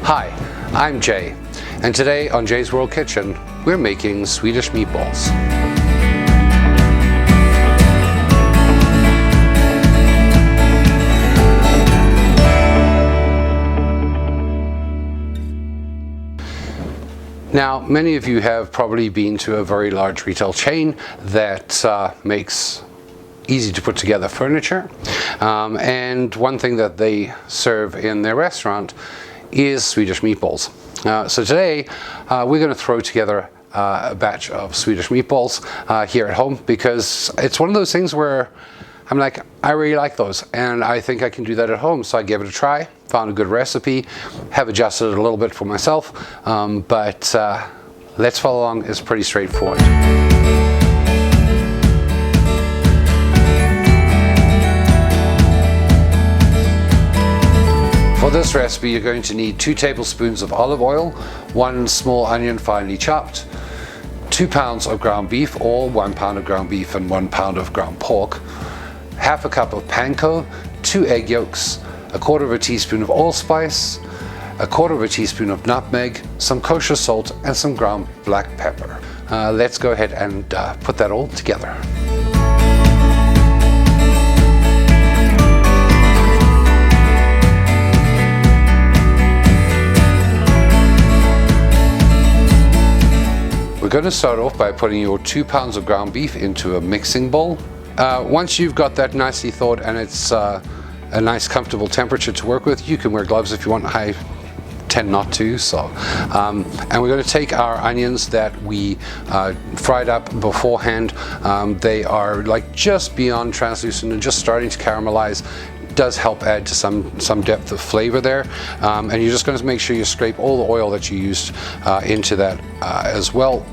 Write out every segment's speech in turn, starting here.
Hi, I'm Jay, and today on Jay's World Kitchen, we're making Swedish meatballs. Now, many of you have probably been to a very large retail chain that makes easy to put together furniture, and one thing that they serve in their restaurant is Swedish meatballs. So today we're going to throw together a batch of Swedish meatballs here at home, because it's one of those things where I'm like, I really like those and I think I can do that at home. So I gave it a try, found a good recipe, have adjusted it a little bit for myself, but let's follow along. It's pretty straightforward. For this recipe, you're going to need 2 tablespoons of olive oil, 1 small onion finely chopped, 2 pounds of ground beef, or 1 pound of ground beef and 1 pound of ground pork, half a cup of panko, 2 egg yolks, 1/4 teaspoon of allspice, 1/4 teaspoon of nutmeg, some kosher salt, and some ground black pepper. Let's go ahead and put that all together. We're going to start off by putting your 2 pounds of ground beef into a mixing bowl. Once you've got that nicely thawed and it's a nice comfortable temperature to work with, you can wear gloves if you want. I tend not to. And we're going to take our onions that we fried up beforehand. They are like just beyond translucent and just starting to caramelize. Does help add to some depth of flavor there, and you're just going to make sure you scrape all the oil that you used into that as well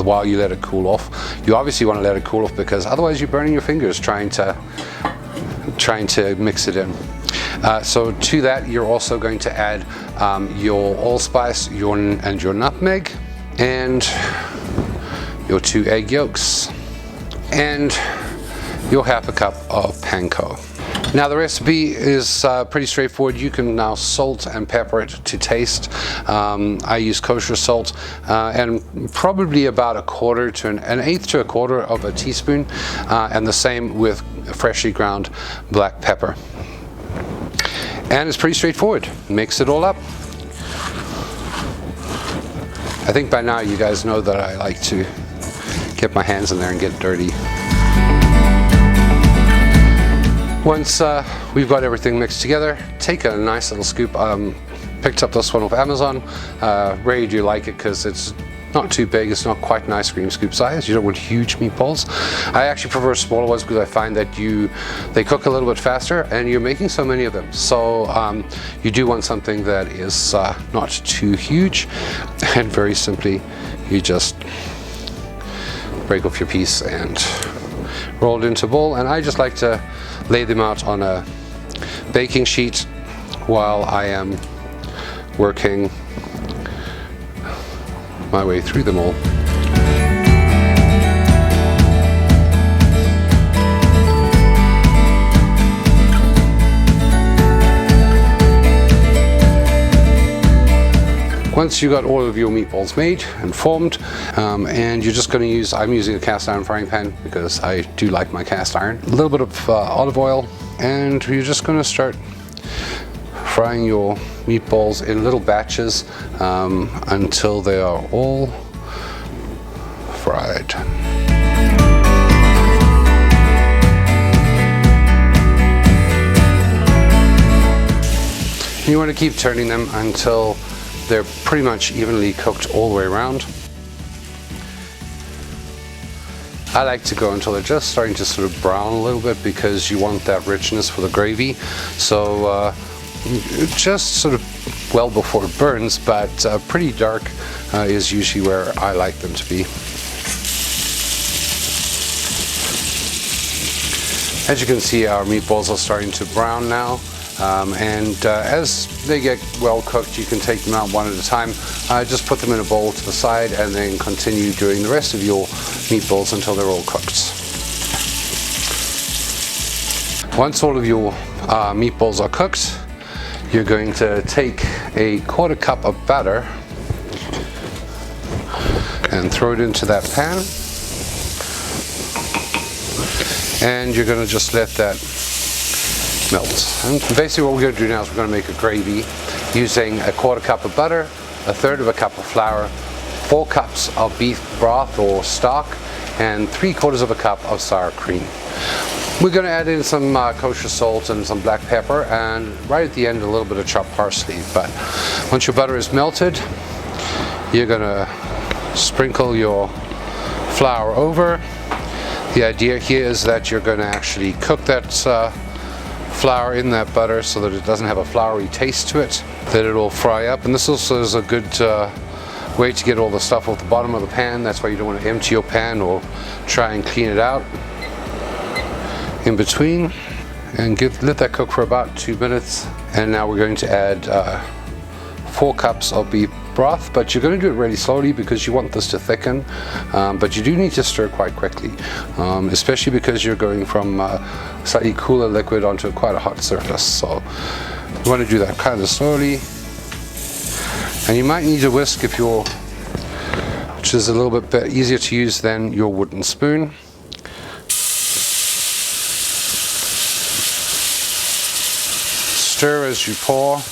while you let it cool off. You obviously want to let it cool off, because otherwise you're burning your fingers trying to mix it in. So to that, you're also going to add your allspice, your nutmeg, and your 2 egg yolks, and your half a cup of panko. Now the recipe is pretty straightforward. You can now salt and pepper it to taste. I use kosher salt, and probably about 1/4 to an eighth to 1/4 of a teaspoon, and the same with freshly ground black pepper. And it's pretty straightforward. Mix it all up. I think by now you guys know that I like to get my hands in there and get dirty. Once we've got everything mixed together, take a nice little scoop. Picked up this one off Amazon. Really do like it because it's not too big. It's not quite an ice cream scoop size. You don't want huge meatballs. I actually prefer smaller ones because I find that they cook a little bit faster and you're making so many of them. So you do want something that is not too huge, and very simply you just break off your piece and roll it into a bowl. And I just like to lay them out on a baking sheet while I am working my way through them all. Once you got all of your meatballs made and formed, and you're just going to use, I'm using a cast iron frying pan because I do like my cast iron. A little bit of olive oil, and you're just going to start frying your meatballs in little batches until they are all fried. You want to keep turning them until they're pretty much evenly cooked all the way around. I like to go until they're just starting to sort of brown a little bit, because you want that richness for the gravy. So just sort of well before it burns, but pretty dark is usually where I like them to be. As you can see, our meatballs are starting to brown now. As they get well cooked, you can take them out one at a time. Just put them in a bowl to the side and then continue doing the rest of your meatballs until they're all cooked. Once all of your meatballs are cooked, You're going to take a 1/4 cup of butter and throw it into that pan, and you're going to just let that melt. And basically what we're going to do now is we're going to make a gravy using a 1/4 cup of butter, 1/3 cup of flour, 4 cups of beef broth or stock, and 3/4 cup of sour cream. We're going to add in some kosher salt and some black pepper, and right at the end a little bit of chopped parsley. But once your butter is melted, you're going to sprinkle your flour over. The idea here is that you're going to actually cook that flour in that butter so that it doesn't have a floury taste to it, that it will fry up. And this also is a good way to get all the stuff off the bottom of the pan. That's why you don't want to empty your pan or try and clean it out in between. And let that cook for about 2 minutes. And now we're going to add 4 cups of beef broth, but you're going to do it really slowly because you want this to thicken, but you do need to stir quite quickly, especially because you're going from slightly cooler liquid onto quite a hot surface. So you want to do that kind of slowly, and you might need a whisk which is a little bit easier to use than your wooden spoon. Stir as you pour,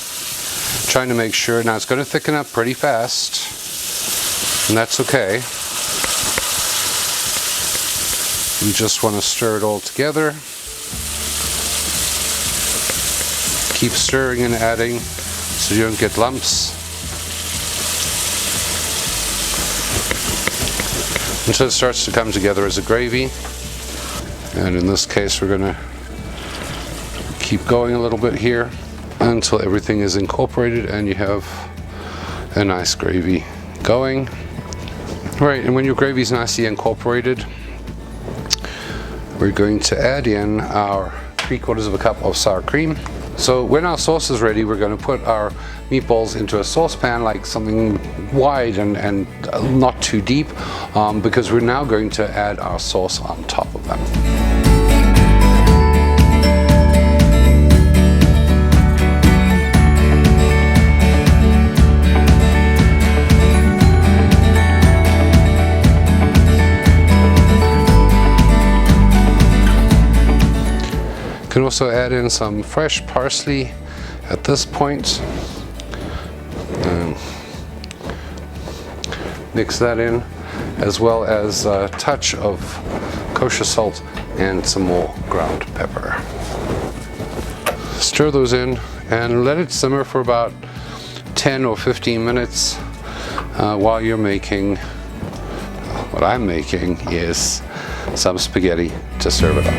trying to make sure. Now it's going to thicken up pretty fast, and that's okay. You just want to stir it all together. Keep stirring and adding so you don't get lumps until it starts to come together as a gravy. And in this case we're going to keep going a little bit here until everything is incorporated and you have a nice gravy going. Right, and when your gravy is nicely incorporated, we're going to add in our 3/4 cup of sour cream. So when our sauce is ready, we're going to put our meatballs into a saucepan, like something wide and not too deep, because we're now going to add our sauce on top of them. You can also add in some fresh parsley at this point. Mix that in, as well as a touch of kosher salt and some more ground pepper. Stir those in and let it simmer for about 10 or 15 minutes while you're making, what I'm making is some spaghetti to serve it on.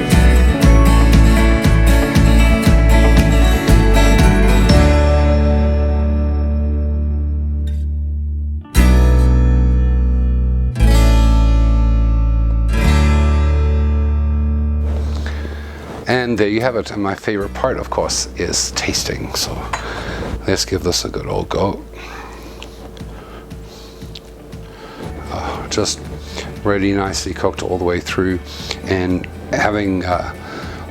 And there you have it. And my favorite part, of course, is tasting. So let's give this a good old go. Just really nicely cooked all the way through, and having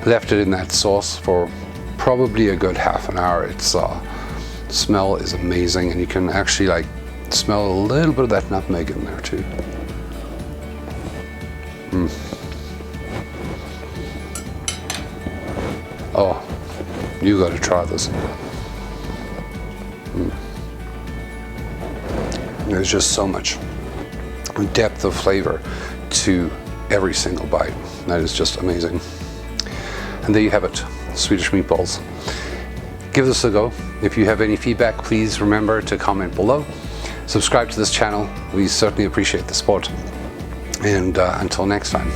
left it in that sauce for probably a good half an hour, its smell is amazing, and you can actually like smell a little bit of that nutmeg in there too. Oh, you got to try this. There's just so much depth of flavor to every single bite. That is just amazing. And there you have it, Swedish meatballs. Give this a go. If you have any feedback, please remember to comment below. Subscribe to this channel. We certainly appreciate the support. And until next time.